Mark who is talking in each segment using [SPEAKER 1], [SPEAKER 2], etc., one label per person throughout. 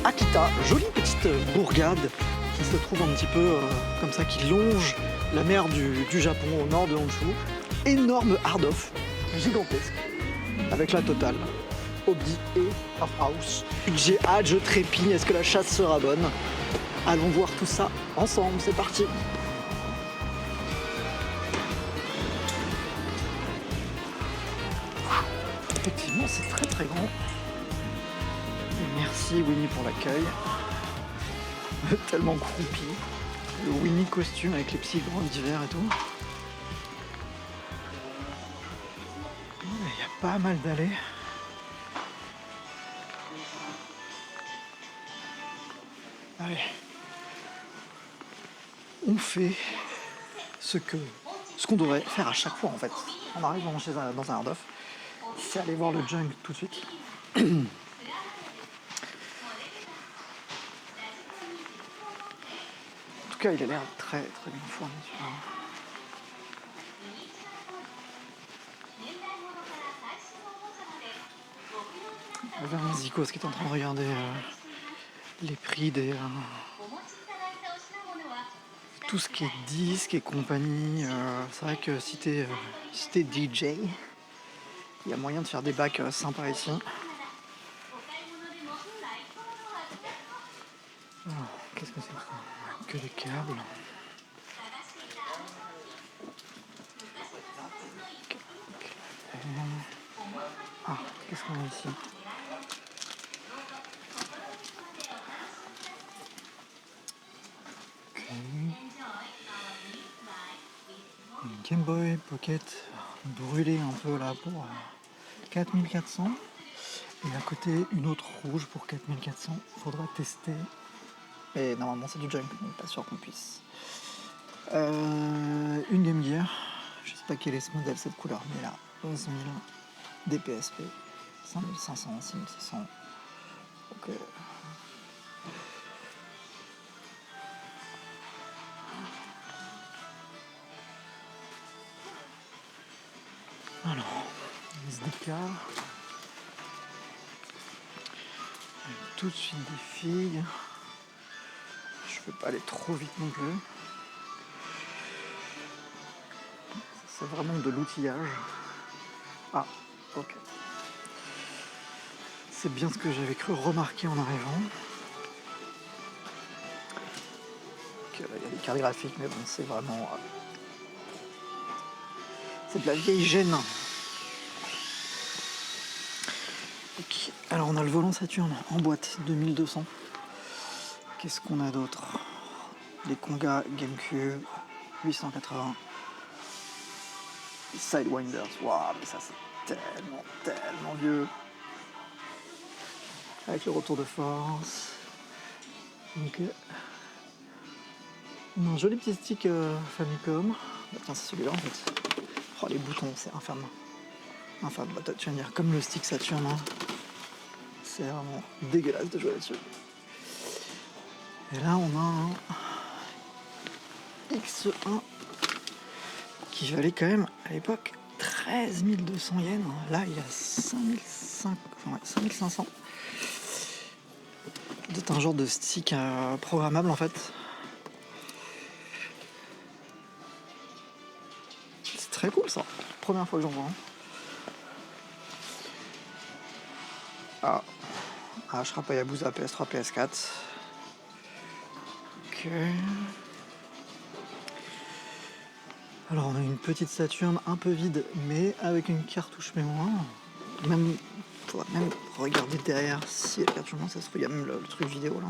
[SPEAKER 1] Akita, jolie petite bourgade qui se trouve un petit peu comme ça, qui longe la mer du Japon au nord de Honshu. Énorme hard-off, gigantesque, avec la totale. Hobby et House. J'ai hâte, je trépigne, est-ce que la chasse sera bonne? Allons voir tout ça ensemble, c'est parti. Effectivement, c'est très très grand. Et merci Winnie pour l'accueil. Tellement croupi. Le Winnie costume avec les petits gants d'hiver et tout. Il y a pas mal d'allées. Allez. On fait ce qu'on devrait faire à chaque fois en fait. On arrive dans un hard-off. C'est aller voir le junk tout de suite. En tout cas, il a l'air très très bien fourni. Il y avait un Zikos qui est en train de regarder les prix des tout ce qui est disque et compagnie. C'est vrai que si t'es DJ, il y a moyen de faire des bacs sympas ici. Alors, qu'est-ce que c'est que ça? Que des câbles. Ah, qu'est-ce qu'on a ici? Une Game Boy Pocket brûlée un peu là pour 4400. Et à côté, une autre rouge pour 4400. Faudra tester. Et normalement, c'est du junk, donc pas sûr qu'on puisse. Une Game Gear. Je sais pas quel est ce modèle, cette couleur, mais là, 11 000 DPSP. 5500, 6600. Donc, alors, SDK. Tout de suite des filles. Je peux pas aller trop vite non plus. C'est vraiment de l'outillage. Ah, ok. C'est bien ce que j'avais cru remarquer en arrivant. Ok, là, il y a des cartes graphiques, mais bon, c'est vraiment... c'est de la vieille gêne. Okay. Alors on a le volant Saturn en boîte 2200. Qu'est-ce qu'on a d'autre? Les Konga GameCube 880. Sidewinders. Waouh, mais ça c'est tellement vieux. Avec le retour de force. Donc, on a un joli petit stick Famicom. Bah, tiens, c'est celui-là en fait. Oh, les boutons, c'est infâme. Infâme, bah, tu vas dire comme le stick Saturn. Hein. C'est vraiment dégueulasse de jouer là-dessus. Et là, on a un X1 qui valait quand même à l'époque 13 200 yens. Là, il y a 5500. C'est un genre de stick programmable en fait. C'est très cool ça. Première fois que j'en vois. Ashrapa Yabusa PS3 PS4. Ok. Alors on a une petite Saturn un peu vide mais avec une cartouche mémoire. Même faudra même regarder derrière si la cartouche mémoire, ça se trouve, il y a même le truc vidéo là.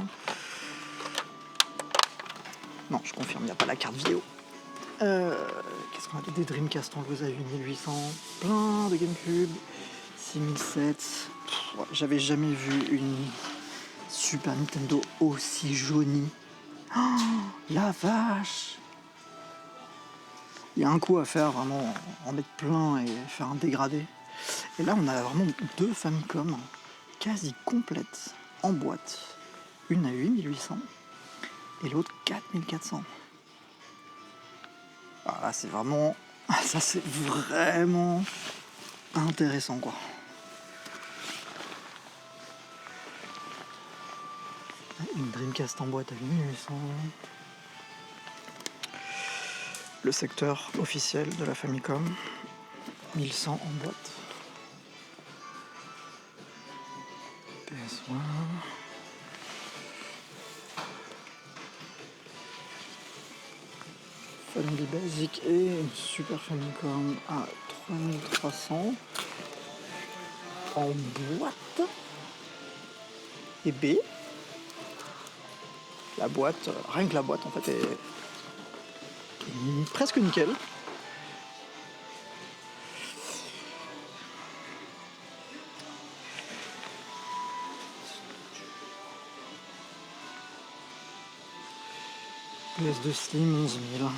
[SPEAKER 1] Non, je confirme, il n'y a pas la carte vidéo. Qu'est-ce qu'on a? Des Dreamcast en à 8800, plein de GameCube, 6007. Ouais, j'avais jamais vu une Super Nintendo aussi jaunie. Oh, la vache! Il y a un coup à faire vraiment, en mettre plein et faire un dégradé. Et là, on a vraiment deux Famicom quasi complètes en boîte. Une à 8800 et l'autre 4400. Alors là, c'est vraiment... ça, c'est vraiment intéressant, quoi. Une Dreamcast en boîte à 8800. Le secteur officiel de la Famicom. 1100 en boîte. PS1. Family Basic et une Super Famicom à 3300 en boîte. Et B, la boîte, rien que la boîte en fait est presque nickel. PS2 Slim 11 000.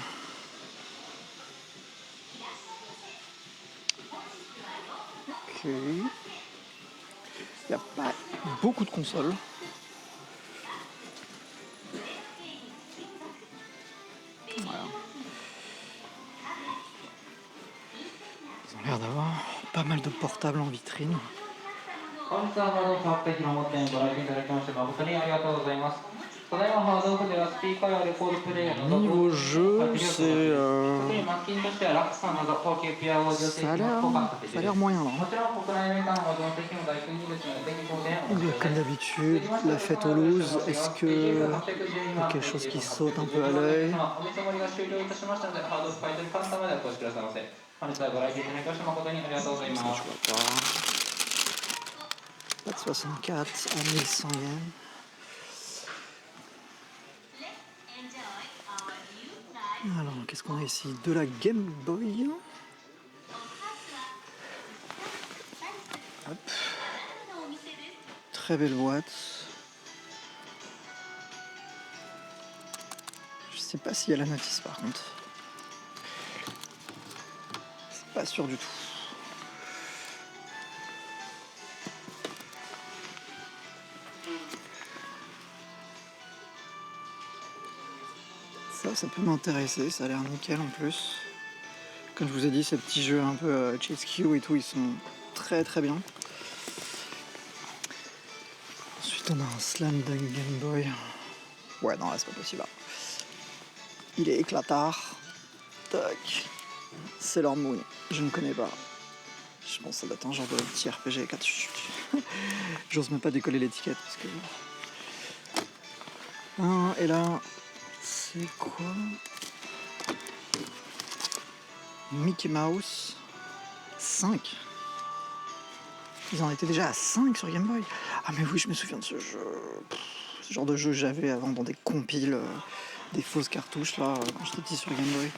[SPEAKER 1] Ok. Il n'y a pas beaucoup de consoles. Voilà. Ils ont l'air d'avoir pas mal de portables en vitrine. Niveau jeu, ça a l'air moyen là. Comme d'habitude, la fête aux looses, est-ce que y a quelque chose qui saute un peu à l'œil? Pas de 64 à 1100 yens. Alors, qu'est-ce qu'on a ici? De la Game Boy. Hop. Très belle boîte. Je sais pas s'il y a la notice par contre. C'est pas sûr du tout. Ça peut m'intéresser, ça a l'air nickel en plus. Comme je vous ai dit, ces petits jeux un peu HSQ et tout, ils sont très très bien. Ensuite, on a un Slam Dunk Game Boy. Ouais, non, là, c'est pas possible. Là. Il est éclatard. Tac. Sailor Moon, je ne connais pas. Je pense que ça doit être un genre de petit RPG. J'ose même pas décoller l'étiquette parce que. Et là, c'est quoi? Mickey Mouse 5. Ils en étaient déjà à 5 sur Game Boy. Ah mais oui, je me souviens de ce jeu. Ce genre de jeu j'avais avant dans des compiles, des fausses cartouches là, quand j'étais petit sur Game Boy.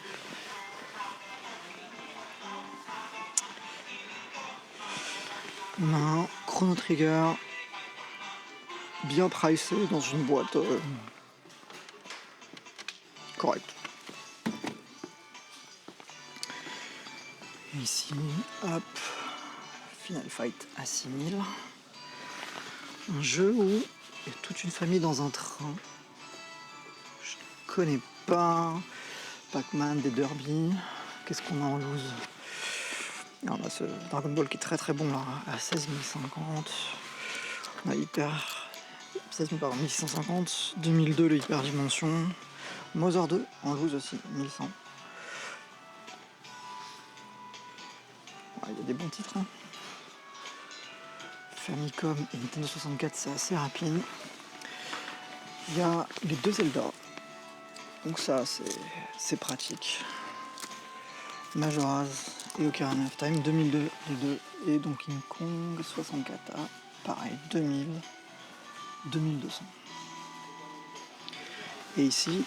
[SPEAKER 1] On a un Chrono Trigger bien pricé dans une boîte correcte. Ici, hop, Final Fight à 6000. Un jeu où il y a toute une famille dans un train. Je ne connais pas. Pac-Man, des Derby. Qu'est-ce qu'on a en loose? On a ce Dragon Ball qui est très très bon là, à 16 050. On a Hyper. 1650. 2002 le Hyper Dimension. Mother 2 en loose aussi, 1100. Il y a des bons titres. Hein. Famicom et Nintendo 64, c'est assez rapide. Il y a les deux Zelda. Donc ça, c'est pratique. Majora's et Ocarina of Time, 2002 les deux. Et Donkey Kong 64 à pareil, 2000, 2200. Et ici,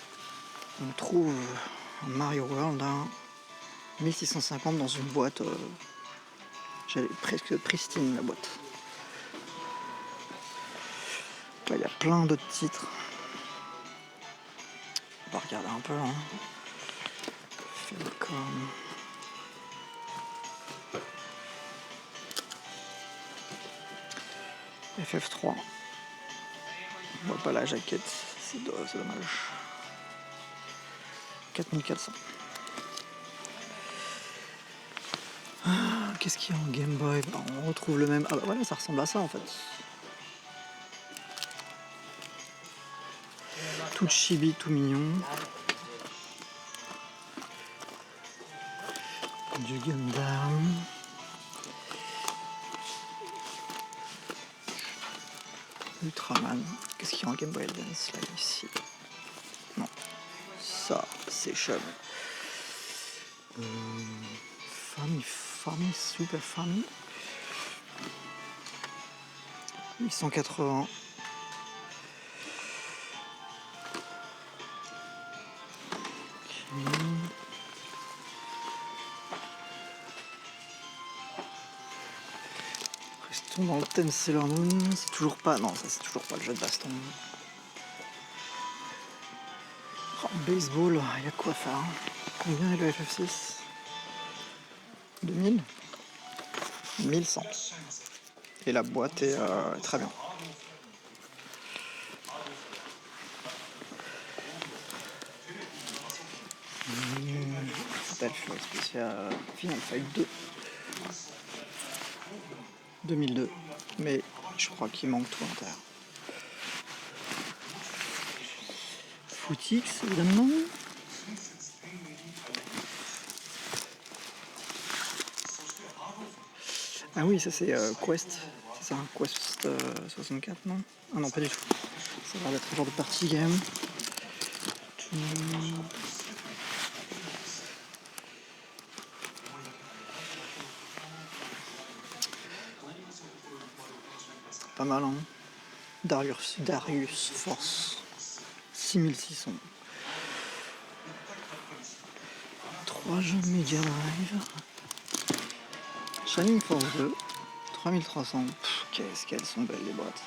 [SPEAKER 1] on trouve Mario World à 1650 dans une boîte. J'avais presque pristine la boîte. Là, il y a plein d'autres titres. On va regarder un peu. Hein. Famicom. FF3. On voit pas la jaquette, c'est dommage. 4400. Qu'est-ce qu'il y a en Game Boy? On retrouve le même. Ah bah voilà, ça ressemble à ça en fait. Tout chibi, tout mignon. Du Gundam. Ultraman. Qu'est-ce qu'il y a en Game Boy Advance là ici? Non. Ça, c'est Chum. Famille, Super Famille. 880. Restons dans le thème Sailor Moon. C'est toujours pas. Non, ça c'est toujours pas le jeu de baston. Oh, baseball, il y a quoi faire. Combien est le FF6? 2000 1100. Et la boîte est très bien. Battlefield spécial Final Fight 2 2002, mais je crois qu'il manque tout à l'intérieur. Footix évidemment. Ah oui, ça c'est Quest, c'est ça, Quest 64, non? Ah non, pas du tout. Ça a l'air d'être un genre de party game. Pas mal, hein. Darius Force 6600. 3 jeux de Mega Drive. Shining Force 2 3300. Qu'est-ce qu'elles sont belles les boîtes.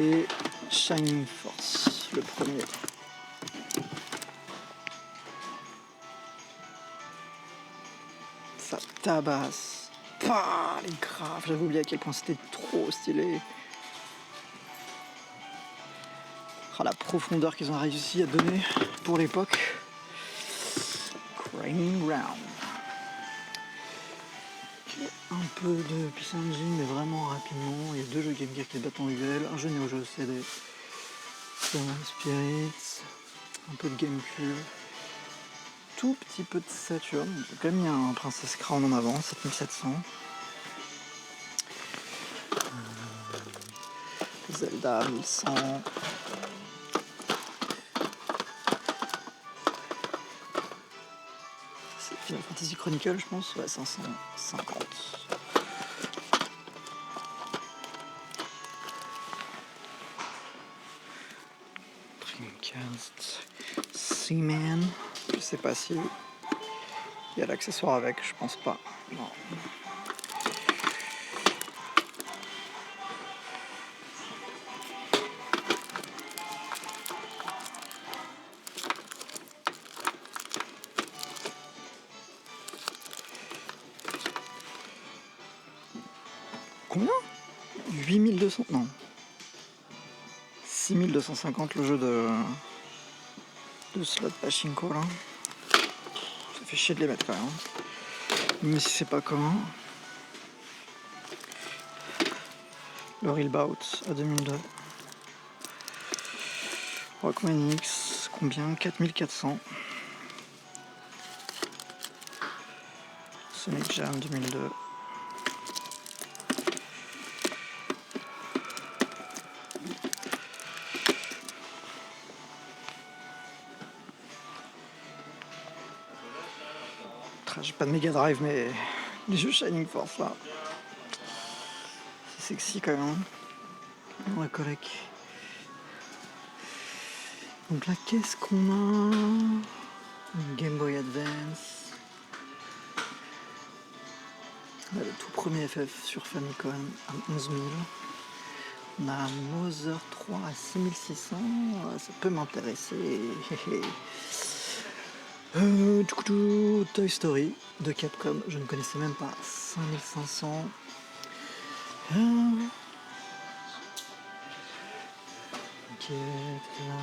[SPEAKER 1] Et Shining Force, le premier. Ça tabasse. Pah, les graphes, j'avais oublié à quel point c'était trop stylé. Ah, la profondeur qu'ils ont réussi à donner pour l'époque. Crane Round. Un peu de PC Engine, mais vraiment rapidement. Il y a 2 jeux Game Gear qui se battent en duel, un jeu Neo Geo CD, Spirits, un peu de GameCube, tout petit peu de Saturn. J'ai quand même mis un Princess Crown en avant, 7700. Zelda 1100. C'est Final Fantasy Chronicle, je pense. Ouais, 550. Dreamcast. Seaman. Je sais pas si il y a l'accessoire avec, je pense pas. Non. Combien? 8200? Non. 6250 le jeu de slot pachinko là. Ça fait chier de les mettre quand même. Mais si c'est pas commun. Le Real Bout à 2002. Rockman X, combien? 4400. Sonic Jam 2002. J'ai pas de Mega Drive, mais les jeux Shining Force là, c'est sexy quand même. Dans la collecte. Donc là, qu'est-ce qu'on a? Une Game Boy Advance. Là, le tout premier FF sur Famicom à 11 000. On a un Mother 3 à 6600. Ça peut m'intéresser. Toy Story de Capcom, je ne connaissais même pas. 5500. Ok, là.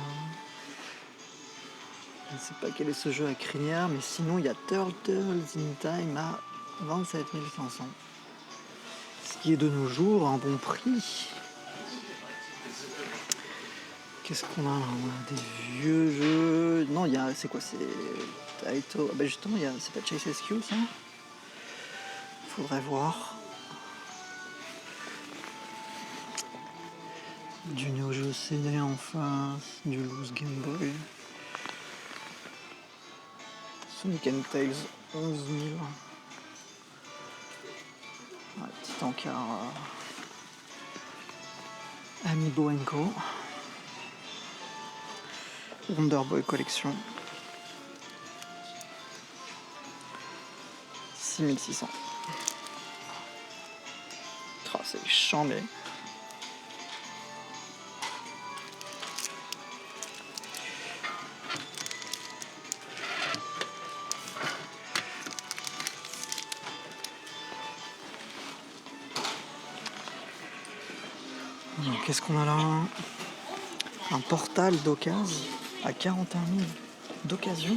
[SPEAKER 1] Je ne sais pas quel est ce jeu à crinière, mais sinon il y a Turtles in Time à 27 500. Ce qui est de nos jours un bon prix. Qu'est-ce qu'on a là? On a des vieux jeux. Non, il y a. C'est quoi? C'est. Taito. Ah bah justement, c'est pas Chase SQ ça? Faudrait voir. Du Neo Geo CD en face, du Loose Game Boy. Sonic and Tails, 11 000. Ouais, petit encart Amiibo & Co. Wonder Boy Collection. 6600. Oh, c'est chambé. Qu'est-ce qu'on a là? Un portal d'occasion à 41 000 d'occasion.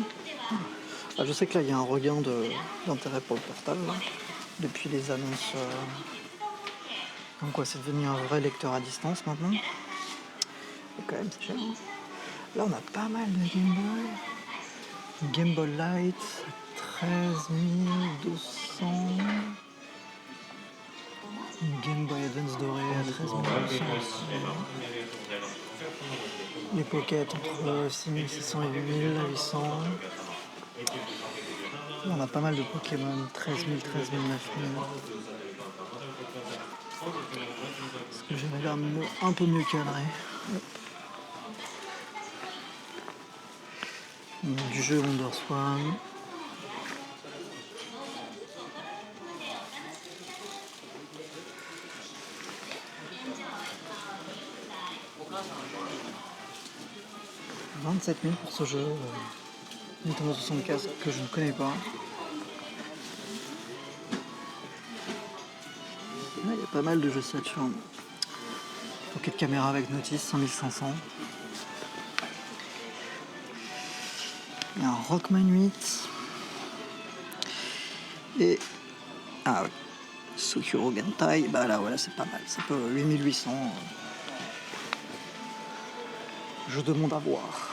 [SPEAKER 1] Ah, je sais que là il y a un regain d'intérêt pour le portal là, depuis les annonces. Comme quoi c'est devenu un vrai lecteur à distance maintenant. Et quand même c'est cher. Là on a pas mal de Game Boy. Game Boy Light, 13 200. Game Boy Advance doré à 13 200 aussi. Les Pocket entre 6600 et 8800. Là, on a pas mal de Pokémon, 13 000, 13 000, 9 000. Parce que j'aimerais l'air un peu mieux cadré. Du jeu WonderSwan. « 27 000 pour ce jeu Nintendo 64 que je ne connais pas. Là, il y a pas mal de jeux Saturn. Pocket caméra avec notice, 5500. Il y a un Rockman 8. Et. Ah oui. Sukuro Gentai. Bah là, voilà, c'est pas mal. C'est pas 8800. Je demande à voir.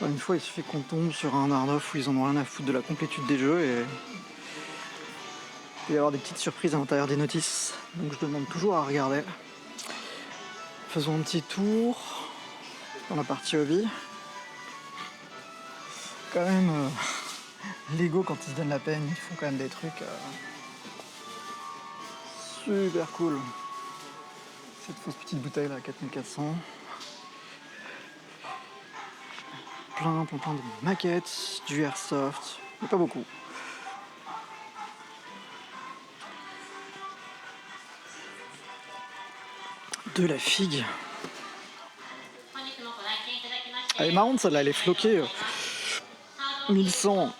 [SPEAKER 1] Une fois, il suffit qu'on tombe sur un Arnoff où ils en ont rien à foutre de la complétude des jeux et il peut y avoir des petites surprises à l'intérieur des notices. Donc je demande toujours à regarder. Faisons un petit tour dans la partie hobby. Quand même, Lego, quand ils se donnent la peine, ils font quand même des trucs super cool. Cette fausse petite bouteille là, 4400. Plein de maquettes, du airsoft, mais pas beaucoup. De la figue. Elle est marrante celle-là, elle est floquée. 1100.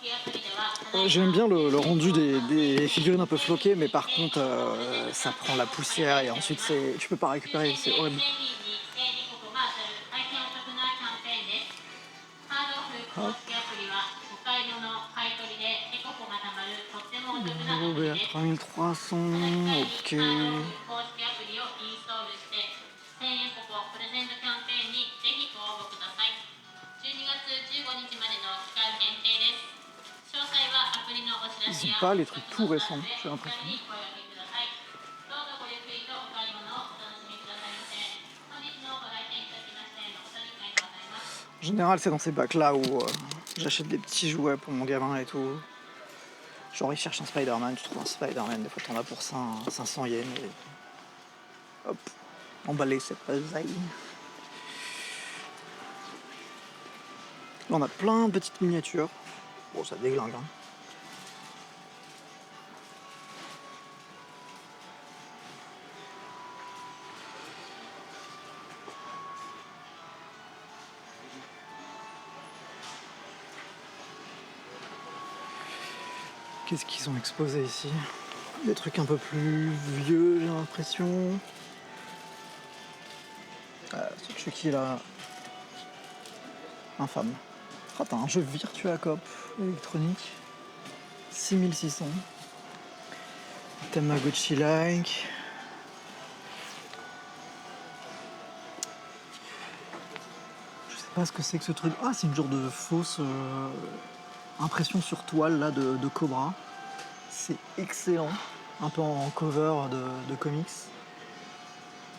[SPEAKER 1] J'aime bien le rendu des figurines un peu floquées, mais par contre ça prend la poussière et ensuite tu peux pas récupérer, c'est horrible. Hop. À 3300, ok. Ils ont pas les trucs tout récents, j'ai l'impression. En général, c'est dans ces bacs-là où j'achète des petits jouets pour mon gamin et tout. Genre, il cherche un Spider-Man, tu trouves un Spider-Man, des fois t'en as pour 500 yens. Et hop, emballer cette besaille. Là, on a plein de petites miniatures. Bon, ça déglingue, hein. Qu'est-ce qu'ils ont exposé ici? Des trucs un peu plus vieux, j'ai l'impression. Ce Chucky là, infâme. Ah, t'as un jeu Virtua Cop électronique, 6600. Tamagotchi-like. Je sais pas ce que c'est que ce truc. Ah, c'est une genre de fausse impression sur toile là de Cobra. C'est excellent. Un peu en cover de comics.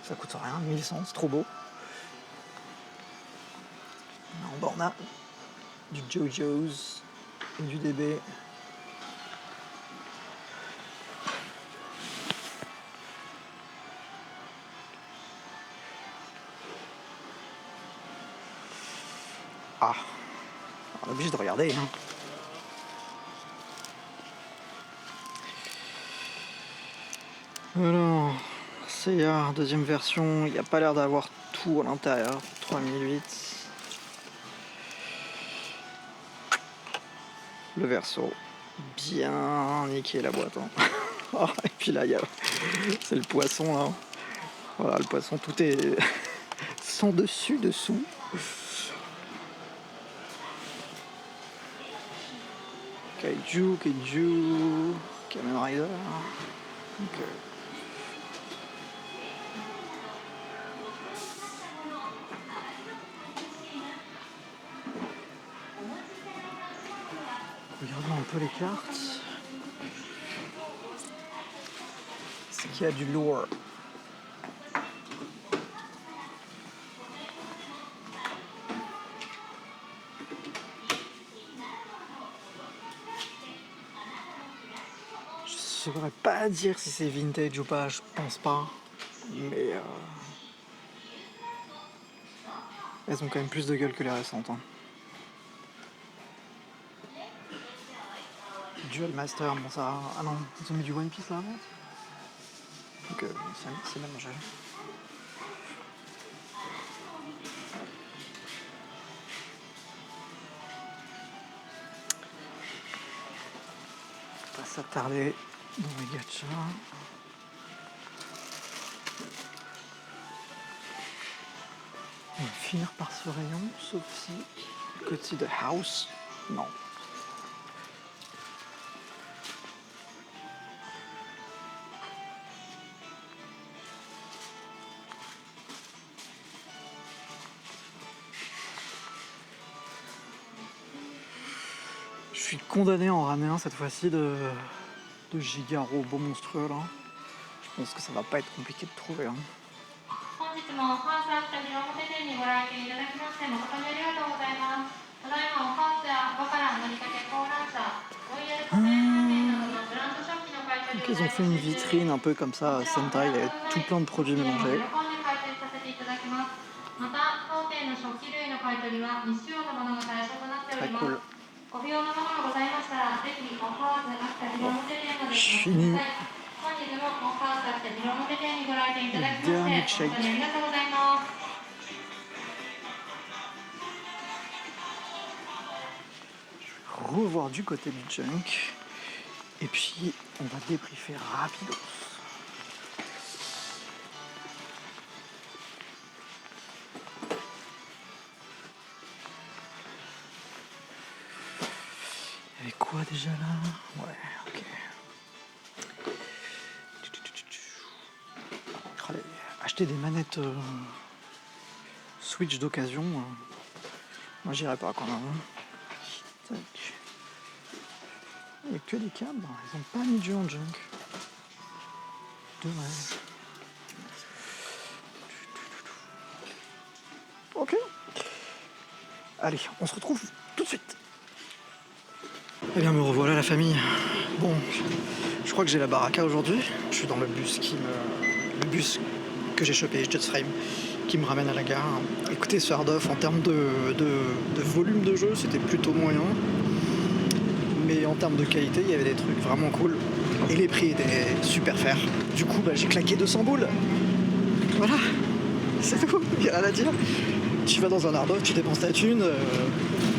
[SPEAKER 1] Ça coûte rien, 1100, c'est trop beau. En bas on a du JoJo's et du DB. Ah, on est obligé de regarder. Hein. Alors, CA, deuxième version, il n'y a pas l'air d'avoir tout à l'intérieur. 3008. Le verso, bien niqué la boîte. Hein. Oh, et puis là, c'est le poisson là. Voilà, le poisson, tout est sans dessus, dessous. Kaiju, Kamen Rider. Okay. Regardons un peu les cartes. Est-ce qu'il y a du lore? Je ne saurais pas dire si c'est vintage ou pas, je pense pas. Mais elles ont quand même plus de gueule que les récentes. Hein. Duel Master, bon ça... Ah non, ils ont mis du One Piece là avant. Donc c'est mélangé. On va pas s'attarder dans les gachas. On va finir par ce rayon, sauf si... Côté de House, non. Je suis condamné à en ramener un cette fois-ci de giga robot monstrueux là. Je pense que ça va pas être compliqué de trouver. Hein. Donc ils ont fait une vitrine un peu comme ça à Sentai, il y avait tout plein de produits mélangés. Très cool. Je finis le dernier shake. Je vais revoir du côté du junk. Et puis on va débriefer rapidos. Il y avait quoi déjà là? Ouais, ok. Allez, acheter des manettes Switch d'occasion. Moi j'irai pas quand même. Tac. Il n'y a que des câbles, ils n'ont pas mis de jeu en junk. Dommage. Ok. Allez, on se retrouve tout de suite. Eh bien me revoilà la famille. Bon, je crois que j'ai la baraka aujourd'hui. Je suis dans le bus le bus que j'ai chopé, Jetframe, qui me ramène à la gare. Écoutez, ce hard-off, en termes de volume de jeu, c'était plutôt moyen. Mais en termes de qualité, il y avait des trucs vraiment cool. Et les prix étaient super fair. Du coup, j'ai claqué 200 boules. Voilà, c'est tout, il n'y a rien à dire. Tu vas dans un hard-off, tu dépenses ta thune,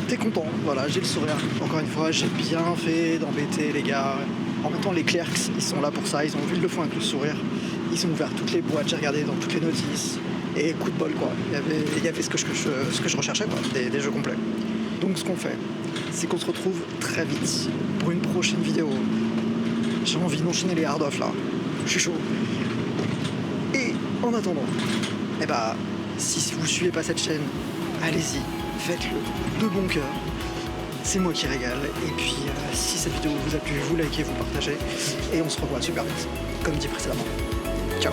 [SPEAKER 1] t'es content. Voilà, j'ai le sourire. Encore une fois, j'ai bien fait d'embêter les gars. En même temps, les clerks, ils sont là pour ça, ils ont vu le fond avec le sourire. Ils ont ouvert toutes les boîtes, j'ai regardé dans toutes les notices. Et coup de bol, quoi. Il y avait ce que je recherchais, quoi, des jeux complets. Donc ce qu'on fait, c'est qu'on se retrouve très vite pour une prochaine vidéo. J'ai envie d'enchaîner les hard-off là. Je suis chaud. Et en attendant, eh bah, si vous suivez pas cette chaîne, allez-y, faites-le de bon cœur. C'est moi qui régale. Et puis, si cette vidéo vous a plu, vous likez, vous partagez. Et on se revoit super vite, comme dit précédemment. Ciao.